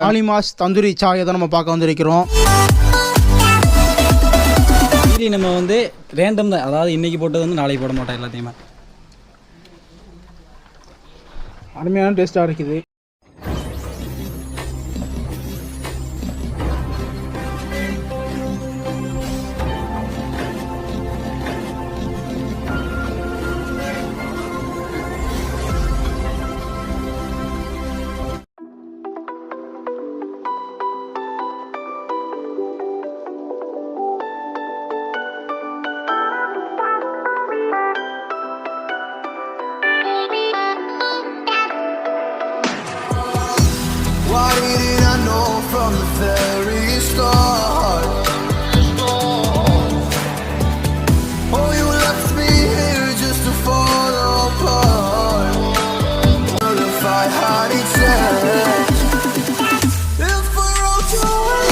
Aalimas Tandoori சாயை தான் நம்ம பார்க்க வந்திருக்கிறோம். நம்ம வந்து ரேண்டம் தான், அதாவது இன்னைக்கு போட்டது வந்து நாளைக்கு போட மாட்டோம் எல்லாத்தையுமே. அருமையான டேஸ்ட்டாக இருக்குது. Why didn't I know from the very start? Oh, you left me here just to fall apart. But if I had a chance, if I wrote you a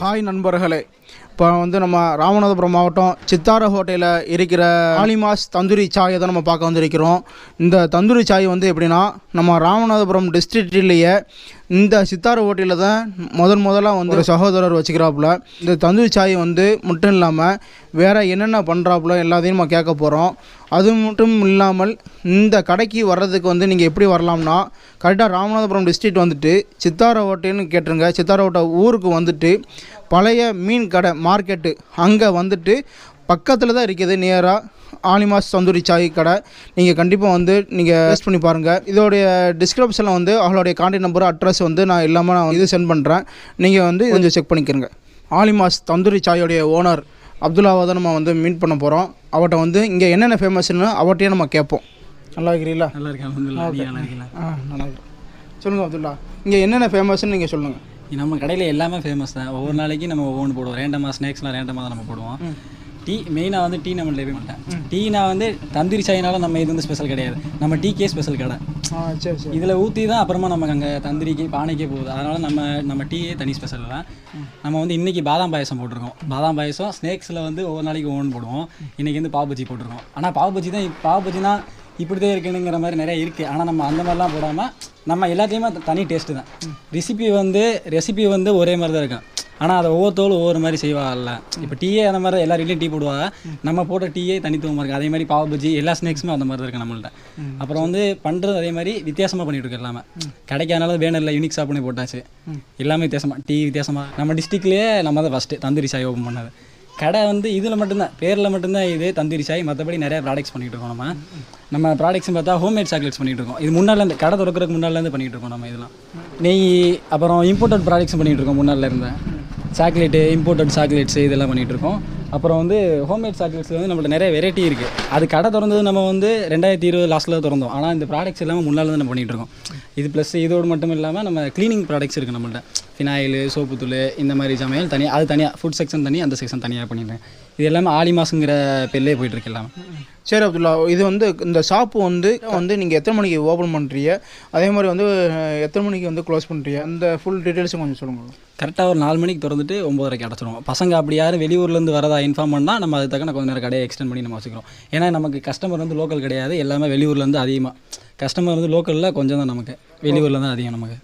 hi நண்பர்களே, இப்போ வந்து நம்ம ராமநாதபுரம் மாவட்டம் சித்தாரக்கோட்டையில் இருக்கிற ஆலிமாஸ் தந்தூரி சாயை தான் நம்ம பார்க்க வந்திருக்கிறோம். இந்த தந்தூரி சாய் வந்து எப்படின்னா, நம்ம ராமநாதபுரம் டிஸ்ட்ரிக்ட்லேயே இந்த சித்தாரக்கோட்டையில் தான் முதலாக வந்து ஒரு சகோதரர் வச்சுக்கிறாப்புல. இந்த தந்தூரி சாய் வந்து மட்டும் இல்லாமல் வேறு என்னென்ன பண்ணுறாப்புல எல்லாத்தையும் நம்ம கேட்க போகிறோம். அது மட்டும் இல்லாமல் இந்த கடைக்கு வர்றதுக்கு வந்து நீங்கள் எப்படி வரலாம்னா, கரெக்டாக ராமநாதபுரம் டிஸ்ட்ரிக்ட் வந்துட்டு சித்தாரக்கோட்டைன்னு கேட்டுருங்க. சித்தாரக்கோட்டை ஊருக்கு வந்துட்டு பழைய மீன் கடை மார்க்கெட்டு அங்கே வந்துட்டு பக்கத்தில் தான் இருக்குது. நியராக ஆலிமாஸ் தந்தூரி சாய் கடை. நீங்கள் கண்டிப்பாக வந்து நீங்கள் டேஸ்ட் பண்ணி பாருங்கள். இதோடைய டிஸ்கிரிப்ஷனில் வந்து அவங்களுடைய கான்டாக்ட் நம்பர் அட்ரஸ் வந்து நான் இல்லாமல் நான் இது சென்ட் பண்ணுறேன். நீங்கள் வந்து கொஞ்சம் செக் பண்ணிக்கிறங்க. ஆலிமாஸ் தந்தூரி சாயோடைய ஓனர் அப்துல்லாவை தான் நம்ம வந்து மீட் பண்ண போகிறோம். அவர்கிட்ட வந்து இங்கே என்னென்ன ஃபேமஸ்ன்னு அவர்கிட்டயே நம்ம கேட்போம். நல்லா இருக்கிறீங்களா? நல்லா இருக்கேன். நல்லா இருக்கு. சொல்லுங்கள் அப்துல்லா, இங்கே என்னென்ன ஃபேமஸ்ன்னு நீங்கள் சொல்லுங்கள். நம்ம கடையில் எல்லாமே ஃபேமஸ் தான். ஒவ்வொரு நாளைக்கு நம்ம ஒவ்வொன்று போடுவோம். ரேண்டமாக ஸ்நாக்ஸ்லாம் ரேண்டமாக தான் நம்ம போடுவோம். டீ மெயினாக வந்து டீ நம்ம லேவே மாட்டேன். டீனா வந்து தந்தூரி சாயினால நம்ம இது வந்து ஸ்பெஷல் கிடையாது. நம்ம டீக்கே ஸ்பெஷல் கடை. சரி சரி. இதில் ஊற்றி தான் அப்புறமா நமக்கு அங்கே தந்தூரிக்கு பானைக்கே போகுது. அதனால் நம்ம டீயே தனி ஸ்பெஷல் தான். நம்ம வந்து இன்றைக்கி பாதாம் பாயசம் போட்டிருக்கோம். பாதாம் பாயசம் ஸ்நாக்ஸில் வந்து ஒவ்வொரு நாளைக்கு ஒவ்வொன்று போடுவோம். இன்றைக்கி வந்து பாவ் பஜ்ஜி போட்டிருக்கோம். ஆனால் பாவ் பஜ்ஜினா இப்படி தான் இருக்குங்கிற மாதிரி நிறைய இருக்குது. ஆனால் நம்ம அந்த மாதிரிலாம் போடாமல் நம்ம எல்லாத்தையுமே தனி டேஸ்ட்டு தான். ரெசிபி வந்து ஒரே மாதிரி தான் இருக்கும். ஆனால் அதை ஒவ்வொருத்தோளும் ஒவ்வொரு மாதிரி செய்வாங்கல்ல. இப்போ டீயே அந்த மாதிரி எல்லா வீட்லையும் டீ போடுவாங்க. நம்ம போட்ட டீயே தனித்துவமாக இருக்குது. அதே மாதிரி பாவ் பஜ்ஜி எல்லா ஸ்நாக்ஸுமே அந்த மாதிரி தான் இருக்குது நம்மள்ட்ட. அப்புறம் வந்து பண்ணுறது அதே மாதிரி வித்தியாசமாக பண்ணிகிட்டு இருக்கோம். எல்லாமே கிடைக்காதனால வேணரில் யூனிக் ஷாப் பண்ணி போட்டாச்சு. எல்லாமே வித்தியாசமாக டீ வித்தியாசமாக. நம்ம டிஸ்ட்ரிக்ட்லேயே நம்ம தான் ஃபஸ்ட்டு தந்தூரி சாய் ஓப்பன் பண்ணது. கடை வந்து இதில் மட்டும்தான், பேரில் மட்டும்தான் இது தந்தூரி சாய். மற்றபடி நிறையா ப்ராடக்ட்ஸ் பண்ணிகிட்டு இருக்கோம். நம்ம ப்ராடக்ட்ஸ்னு பார்த்தா ஹோம்மேட் சாக்லேட்ஸ் பண்ணிகிட்டு இருக்கோம். இது முன்னாலேருந்து கடை திறக்கிறதுக்கு முன்னாலேருந்து பண்ணிகிட்டு இருக்கோம். நம்ம இதெல்லாம் நெய் அப்புறம் இம்போர்ட்டட் ப்ராடக்ட்ஸ் பண்ணிகிட்டு இருக்கோம். முன்னாலேருந்து சாக்லேட்டு இம்போர்ட்டட் சாக்லேட்ஸு இதெல்லாம் பண்ணிகிட்டு இருக்கோம். அப்புறம் வந்து ஹோம்மேட் சாக்லேட்ஸில் வந்து நம்மள்ட்ட நிறைய வெரைட்டி இருக்குது. அது கடை திறந்தது நம்ம வந்து 2020 லாஸ்ட்டில் திறந்தோம். ஆனால் இந்த ப்ராடக்ட்ஸ் எல்லாமே முன்னாலேருந்து நம்ம பண்ணிகிட்டு இருக்கோம். இது ப்ளஸ் இதோடு மட்டும் இல்லாமல் நம்ம க்ளீனிங் ப்ராடக்ட்ஸ் இருக்குது நம்மள்ட்ட. ஃபினாயில், சோப்பு தூள், இந்த மாதிரி சமையல் தனியாக, அது தனியாக ஃபுட் செக்ஷன் தனியாக, அந்த செக்ஷன் தனியாக பண்ணிடுறேன். இது எல்லாமே ஆலிமாஸுங்கிற பேர்லேயே போய்ட்டுருக்கு எல்லாமே. சரி அப்துல்லா, இது வந்து இந்த ஷாப்பு வந்து நீங்கள் எத்தனை மணிக்கு ஓப்பன் பண்ணுறீங்க, அதே மாதிரி வந்து எத்தனை மணிக்கு வந்து க்ளோஸ் பண்ணுறீங்க, அந்த ஃபுல் டீட்டெயில்ஸும் கொஞ்சம் சொல்லுங்கள். கரெக்டாக ஒரு 4 மணிக்கு திறந்துட்டு 9:30 அடைச்சிடுவோம். பசங்க அப்படி யாரும் வெளியூர்லேருந்து வரதா இன்ஃபார்ம் பண்ணால் நம்ம அது தக்க கொஞ்சம் நேரம் கடையை எக்ஸ்டெண்ட் பண்ணி நம்ம வச்சுக்கிறோம். ஏன்னா நமக்கு கஸ்டமர் வந்து லோக்கல் கிடையாது, எல்லாமே வெளியூர்லேருந்து அதிகமாக. கஸ்டமர் வந்து லோக்கலில் கொஞ்சம் தான், நமக்கு வெளியூரில் தான் அதிகம் நமக்கு.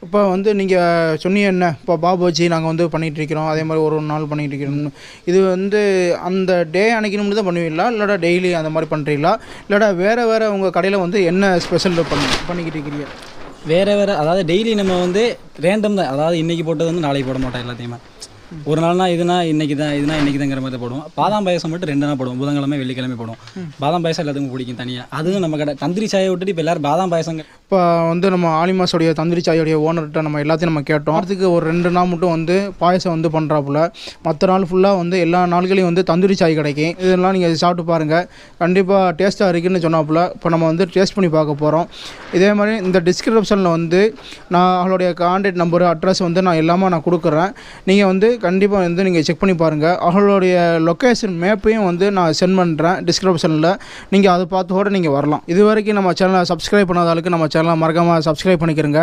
இப்போ வந்து நீங்கள் சொன்னீங்க என்ன, இப்போ பாவ் பஜ்ஜி நாங்கள் வந்து பண்ணிகிட்டு இருக்கிறோம், அதே மாதிரி ஒரு நாள் பண்ணிகிட்டு இருக்கிறோம். இது வந்து அந்த டே அன்னைக்கு மட்டும் தான் பண்ணுவீங்களா, இல்லாட்டா டெய்லி அந்த மாதிரி பண்ணுறீங்களா, இல்லாட்டா வேறு உங்கள் கடையில் வந்து என்ன ஸ்பெஷல் பண்ணிக்கிட்டு இருக்கிறீங்க? வேறு அதாவது டெய்லி நம்ம வந்து ரேண்டம் தான், அதாவது இன்றைக்கி போட்டது வந்து நாளைக்கு போட மாட்டோம் எல்லாத்தையுமே. ஒரு நாள்னா இதுனா இன்றைக்கி தான்ங்கிற மாதிரி போடுவோம். பாதாம் பாயசம் மட்டும் 2 நாள் போடுவோம். புதன்கிழமை வெள்ளிக்கிழமை போடுவோம். பாதாம் பாயசம் எல்லாத்துக்கும் பிடிக்கும் தனியாக. அதுவும் நம்ம கடை தந்திரி சாயை விட்டுட்டு இப்போ எல்லோரும் பாதாம் பாயசம். இப்போ வந்து நம்ம ஆலிமாஸோடைய தந்திரி சாயோடைய ஓனர்கிட்ட நம்ம எல்லாத்தையும் நம்ம கேட்டோம். அதுக்கு ஒரு 2 நாள் மட்டும் வந்து பாயசம் வந்து பண்ணுறாப்புல. மற்ற நாள் ஃபுல்லாக வந்து எல்லா நாள்களையும் வந்து தந்திரி சாய் கிடைக்கும். இதெல்லாம் நீங்கள் சாப்பிட்டு பாருங்கள், கண்டிப்பாக டேஸ்ட்டாக இருக்குதுன்னு சொன்னாப்புல. இப்போ நம்ம வந்து டேஸ்ட் பண்ணி பார்க்க போகிறோம். இதே மாதிரி இந்த டிஸ்கிரிப்ஷனில் வந்து நான் அவளுடைய கான்டாக்ட் நம்பரு அட்ரஸ் வந்து நான் எல்லாமே நான் கொடுக்குறேன். நீங்கள் வந்து கண்டிப்பாக வந்து நீங்கள் செக் பண்ணி பாருங்கள். அவளுடைய லொக்கேஷன் மேப்பையும் வந்து நான் சென்ட் பண்ணுறேன் டிஸ்கிரிப்ஷனில். நீங்கள் அதை பார்த்து கூட நீங்கள் வரலாம். இது வரைக்கும் நம்ம சேனலை சப்ஸ்கிரைப் பண்ணாதாலுக்கு நம்ம சேனலை மறக்காமல் சப்ஸ்கிரைப் பண்ணிக்கிறங்க.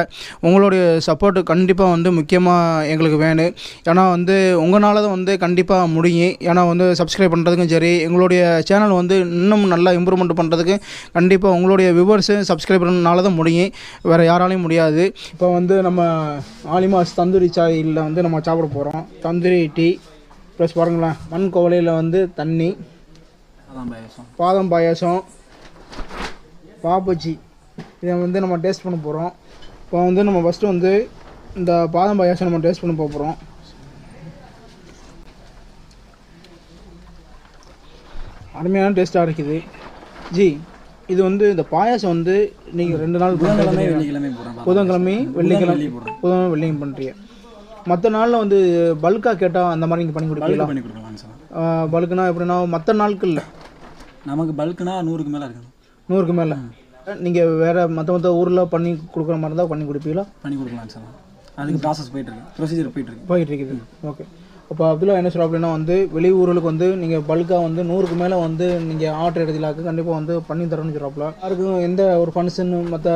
உங்களுடைய சப்போர்ட்டு கண்டிப்பாக வந்து முக்கியமாக எங்களுக்கு வேணும். ஏன்னா வந்து உங்களால் தான் வந்து கண்டிப்பாக முடியும். ஏன்னா வந்து சப்ஸ்கிரைப் பண்ணுறதுக்கும் சரி, எங்களுடைய சேனல் வந்து இன்னும் நல்லா இம்ப்ரூவ்மெண்ட் பண்ணுறதுக்கு கண்டிப்பாக உங்களுடைய வியூவர்ஸு சப்ஸ்கிரைபர்னால தான் முடியும், வேறு யாராலையும் முடியாது. இப்போ வந்து நம்ம ஆலிமாஸ் தந்தூரி சாயில் வந்து நம்ம சாப்பிட போகிறோம். தந்தூரி டீ ப்ளஸ் பாருங்களேன், மண் கோவலையில் வந்து தண்ணி, பாதாம் பாயாசம், பாப்பச்சி, இதை வந்து நம்ம டேஸ்ட் பண்ண போகிறோம். இப்போ வந்து நம்ம ஃபஸ்ட்டு வந்து இந்த பாதாம் பாயாசம் நம்ம டேஸ்ட் பண்ண போகிறோம். அருமையான டேஸ்ட்டாக இருக்குது ஜி. இது வந்து இந்த பாயாசம் வந்து நீங்கள் 2 நாள் புதன்கிழமை வெள்ளிக்கிழமை பண்ணுறீங்க. மற்ற நாளில் வந்து பல்காக கேட்டால் அந்த மாதிரி நீங்கள் பண்ணி கொடுப்பீங்களா? பல்க்குனா எப்படின்னா மற்ற நாட்களில் நமக்கு பல்க்குனா 100க்கு மேலே இருக்குது. 100க்கு மேலே நீங்கள் வேறு மற்ற ஊரில் பண்ணி கொடுக்குற மாதிரி இருந்தால் பண்ணி கொடுப்பீங்களா? பண்ணி கொடுக்கலாம் சார். அதுக்கு ப்ராசஸ் போயிட்டுருக்கு, ப்ரொசீஜர் போயிட்டுருக்குது. ஓகே. அப்போ அப்துல்லா என்ன சொல்கிறோம் அப்படின்னா வந்து வெளியூர்களுக்கு வந்து நீங்கள் பல்காக வந்து 100க்கு மேலே வந்து நீங்கள் ஆர்டர் எடுத்துலாக்கு கண்டிப்பாக வந்து பண்ணி தரணும்னு சொல்கிறாப்புல. யாருக்கும் எந்த ஒரு ஃபங்க்ஷன் மற்ற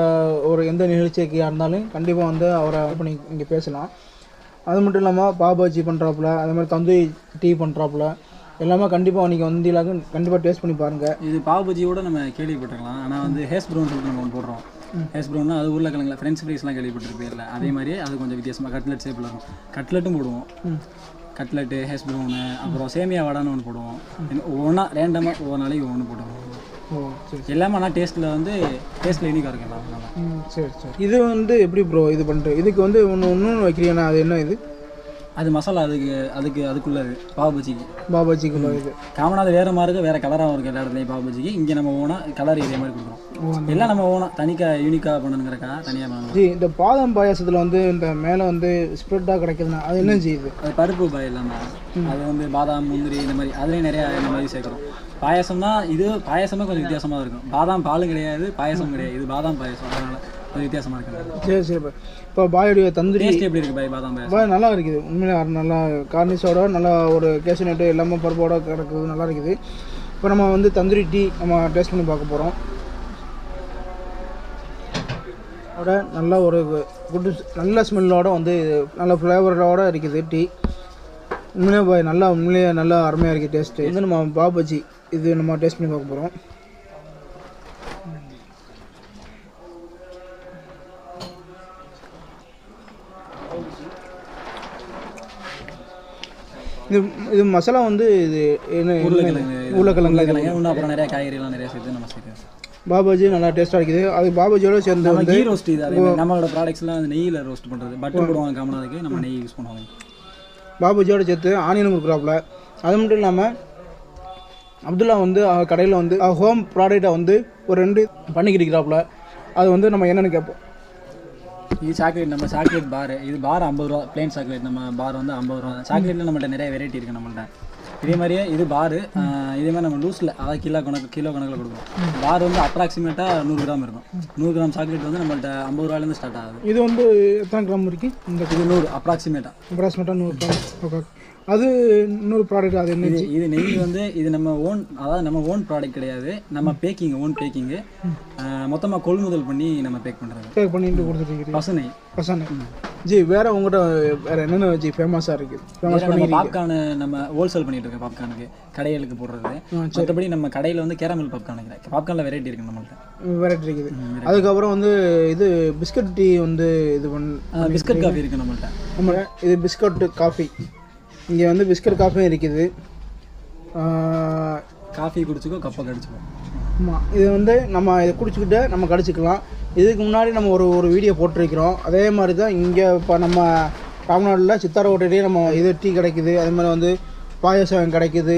ஒரு எந்த நிகழ்ச்சிக்கு இருந்தாலும் கண்டிப்பாக வந்து அவரை பண்ணி இங்கே பேசலாம். அது மட்டும் இல்லாமல் பாபாஜி பண்ணுறாப்புல, அதே மாதிரி தந்தூரி டீ பண்ணுறாப்புல, எல்லாமே கண்டிப்பாக நீங்கள் வந்தீங்களாக்கு கண்டிப்பாக டேஸ்ட் பண்ணி பாருங்கள். இது பாபாஜியோட நம்ம கேள்விப்பட்டிருக்கலாம். ஆனால் வந்து ஹேஸ் ப்ரௌன் சொல்லிட்டு நம்ம ஒன்று போடுறோம். ஹேஸ் ப்ரௌன்னா அது உருளைக்கிழங்குல ஃப்ரெஞ்ச் ஃப்ரைஸ்லாம் கேள்விப்பட்டிருப்பேன். அதே மாதிரியே அது கொஞ்சம் வித்தியாசமாக கட்லெட் ஷேப்பில் இருக்கும். கட்லெட்டும் போடுவோம். கட்லெட்டு, ஹேஸ் ப்ரௌனு, அப்புறம் சேமியா வடான்னு ஒன்று போடுவோம். ஒவ்வொன்றா ரேண்டமாக ஒவ்வொரு நாளைக்கு ஒவ்வொன்று போடுவோம். எல்லாமே ஆனால் டேஸ்ட்டில் யூனிக்காக இருக்கும் எல்லாம். சரி. இது வந்து எப்படி ப்ரோ இது பண்ணுறது? இதுக்கு வந்து ஒன்று வைக்கிறீங்கன்னா அது என்ன? இது அது மசாலா அதுக்குள்ளது பாபாஜிக்குள்ள இது காமனாக அது வேறு மாதிரி இருக்குது, வேறு கலராகவும் இருக்குது எல்லா இடத்துலையும். பாபாஜிக்கு இங்கே நம்ம ஓனாக கலர் இதே மாதிரி கொடுக்குறோம். எல்லாம் நம்ம ஓனாக தனிக்காக யூனிக்காக பண்ணணுங்கிறக்கா தனியாக பண்ணணும். ஜி இந்த பாதாம் பாயாசத்தில் வந்து இந்த மேலே வந்து ஸ்ப்ரெட்டாக கிடைக்குதுன்னா அது என்ன செய்யுது? அது பருப்பு பாய் இல்லாமல் அது வந்து பாதாம், முந்திரி இந்த மாதிரி அதுலேயும் நிறையா இந்த மாதிரி சேர்க்குறோம். பாயசம்னா இது பாயசமே கொஞ்சம் வித்தியாசமாக இருக்கும். பாதாம் பாலும் கிடையாது, பாயசம் கிடையாது. இது பாதாம் பாயசம், அதனால் கொஞ்சம் வித்தியாசமாக இருக்குது. சரி. இப்போ பாயோடைய தந்தூரி எப்படி இருக்குது பாய்? பாதாம் பாய் நல்லா இருக்குது உண்மையிலே. நல்லா கார்னிஷோட நல்லா ஒரு கேஷ்நட்டு எல்லாமே பருப்போட கிடக்குது, நல்லா இருக்குது. இப்போ நம்ம வந்து தந்தூரி டீ நம்ம டேஸ்ட் பண்ணி பார்க்க போகிறோம். அதோட நல்ல ஒரு குட் நல்ல ஸ்மெல்லோடு வந்து நல்ல ஃப்ளேவரோடு இருக்குது டீ. உண்மையிலே பாய் உண்மையிலேயே நல்லா அருமையாக இருக்குது டேஸ்ட்டு. வந்து நம்ம பாபாஜி இது நம்ம டேஸ்ட் பண்ணி பார்க்க போகிறோம். இது மசாலா வந்து இது என்ன? உருளைக்கிழங்கு இன்னும் அப்புறம் நிறைய காய்கறிலாம் நிறைய சேர்த்து நம்ம சேர்க்குறோம். பாபாஜி நல்லா டேஸ்ட்டாக இருக்குது. அது பாபாஜியோட சேர்ந்து வந்து கீ ரோஸ்ட். இது நம்மளோட ப்ராடக்ட்ஸ்லாம் வந்து நெய்யில் ரோஸ்ட் பண்ணுறது. பட்டர் போடுவாங்க காமனாக, அதுக்கு நம்ம நெய் யூஸ் பண்ணுவாங்க. பாபாஜியோட சேர்த்து ஆனியனும் கொடுக்குறாப்புல. அது மட்டும் இல்லாமல் அப்துல்லா வந்து கடையில் வந்து ஹோம் ப்ராடக்டை வந்து ஒரு 2 பண்ணிக்கிட்டு இருக்கிறாப்புல. அது வந்து நம்ம என்னென்னு கேட்போம். இது சாக்லேட், நம்ம சாக்லேட் பார். இது பார் 50 ரூபா, பிளேன் சாக்லேட். நம்ம பார் வந்து 50 ரூபா. சாக்லேட்டில் நம்மள்ட்ட நிறைய வெரைட்டி இருக்குது நம்மள்ட்ட. இதே மாதிரியே இது பார். இதே மாதிரி நம்ம லூஸில் அதாவது கிலோ கணக்கில் கொடுக்குறோம். பார் வந்து அப்ராக்சிமேட்டாக 100 கிராம் இருக்கும். 100 கிராம் சாக்லேட் வந்து நம்மள்ட்ட 50 ரூபாயிலேருந்து ஸ்டார்ட் ஆகுது. இது வந்து எத்தனை கிராம் இருக்குது? இந்த இது 100 அப்ராக்சிமேட்டாக 100 கிராம். அது இன்னொரு ப்ராடக்ட். அது என்ன? இது நெய் வந்து இது நம்ம ஓன் ப்ராடக்ட் கிடையாது. நம்ம ஓன் பேக்கிங்கு மொத்தமாக கொள்முதல் பண்ணி நம்ம பேக் பண்ணிட்டு கொடுத்துருக்கீங்க. பசனை ஜி வேறு உங்கள்கிட்ட வேறு என்னென்ன ஜி ஃபேமஸாக இருக்குது? பாப்கார்னு நம்ம ஹோல்சேல் பண்ணிட்டு இருக்கோம். பாப்கார்னுக்கு கடைகளுக்கு போடுறது. மற்றபடி நம்ம கடையில் வந்து கேரமல் பாப்கார்ன் வைக்கிறேன். பாப்கார்னில் வெரைட்டி இருக்குது நம்மள்ட்ட. வெரைட்டி இருக்குது. அதுக்கப்புறம் வந்து இது பிஸ்கட் டீ வந்து இது பிஸ்கட் காஃபி இருக்குது நம்மள்ட்ட. இது பிஸ்கட் காஃபி. இங்கே வந்து பிஸ்கட் காஃபியும் இருக்குது. காஃபி குடிச்சிக்கோ, கப்பை கடிச்சிக்கோ. ஆமாம். இது வந்து நம்ம இதை குடிச்சிக்கிட்டு நம்ம கடிச்சிக்கலாம். இதுக்கு முன்னாடி நம்ம ஒரு வீடியோ போட்டிருக்கிறோம். அதே மாதிரி தான் இங்கே இப்போ நம்ம ராமநாட்டில் சித்தார ஹோட்டல்லேயே நம்ம இது டீ கிடைக்குது, அதே மாதிரி வந்து பாயசம் கிடைக்குது,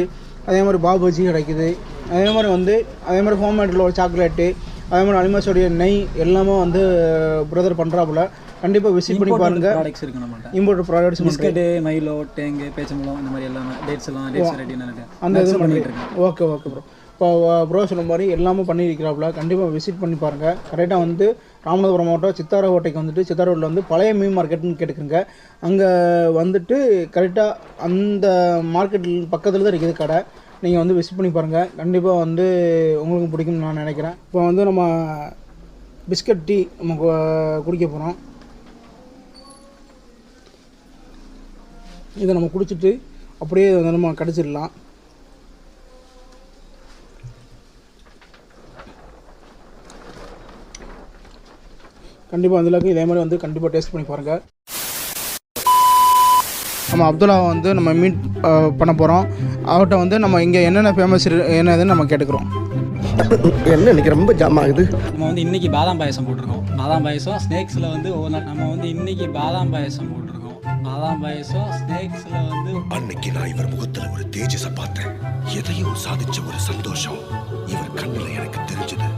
அதே மாதிரி பாபுஜி கிடைக்குது, அதே மாதிரி ஹோம்மேட்டில் ஒரு சாக்லேட்டு, அதே மாதிரி அலிமாஸோடைய நெய் எல்லாமே வந்து பிரதர் பண்ணுறாப்புல. கண்டிப்பாக விசிட் பண்ணி பாருங்கள். ப்ராடக்ட்ஸ் இருக்குது நம்மள்ட்ட. Import products biscuit, Milo, Tang, பேச்சம்பழம் இந்த மாதிரி எல்லாமே டேட்ஸ் ரெடியாக இருக்குது. அந்த இது பண்ணிட்டு இருக்கேன். Okay bro. இப்போ ப்ரோ சொன்ன மாதிரி எல்லாமே பண்ணியிருக்கிறாப்புல. கண்டிப்பாக விசிட் பண்ணி பாருங்கள். கரெக்டாக வந்து ராமநாதபுரம் மாவட்டம் சித்தார ஹோட்டைக்கு வந்துட்டு சித்தார ஹோட்டலில் வந்து பழைய மீன் மார்க்கெட்டுன்னு கேட்டுக்குங்க. அங்கே வந்துட்டு கரெக்டாக அந்த மார்க்கெட்டில் பக்கத்தில் தான் இருக்குது கடை. நீங்கள் வந்து விசிட் பண்ணி பாருங்கள். கண்டிப்பாக வந்து உங்களுக்கு பிடிக்கும்னு நான் நினைக்கிறேன். இப்போ வந்து நம்ம பிஸ்கட் டீ நம்ம குடிக்க போகிறோம். இதை நம்ம குடிச்சிட்டு அப்படியே வந்து நம்ம கடிச்சிடலாம். கண்டிப்பாக அந்த இதே மாதிரி வந்து கண்டிப்பாக டேஸ்ட் பண்ணி பாருங்கள். நம்ம அப்துல்லாவை வந்து நம்ம மீட் பண்ண போகிறோம். அவர்கிட்ட வந்து நம்ம இங்கே என்னென்ன ஃபேமஸ் என்னதுன்னு நம்ம கேட்டுக்கிறோம். என்ன இன்னைக்கு ரொம்ப ஜாம் ஆகுது. நம்ம வந்து இன்றைக்கி பாதாம் பாயசம் போட்டிருக்கோம். பாதாம் பாயசம் ஸ்நேக்ஸில் வந்து ஒவ்வொரு நாள் நம்ம வந்து இன்றைக்கி பாதாம் பாயசம் போட்டிருக்கோம். பாதாம் பாயசம் ஸ்நேக்ஸில் வந்து அன்னைக்கு நான் இவர் முகத்துல ஒரு தேஜஸ பார்த்தேன். எதையும் சாதிச்ச ஒரு சந்தோஷம் இவர் கண்ணுல எனக்கு தெரிஞ்சது.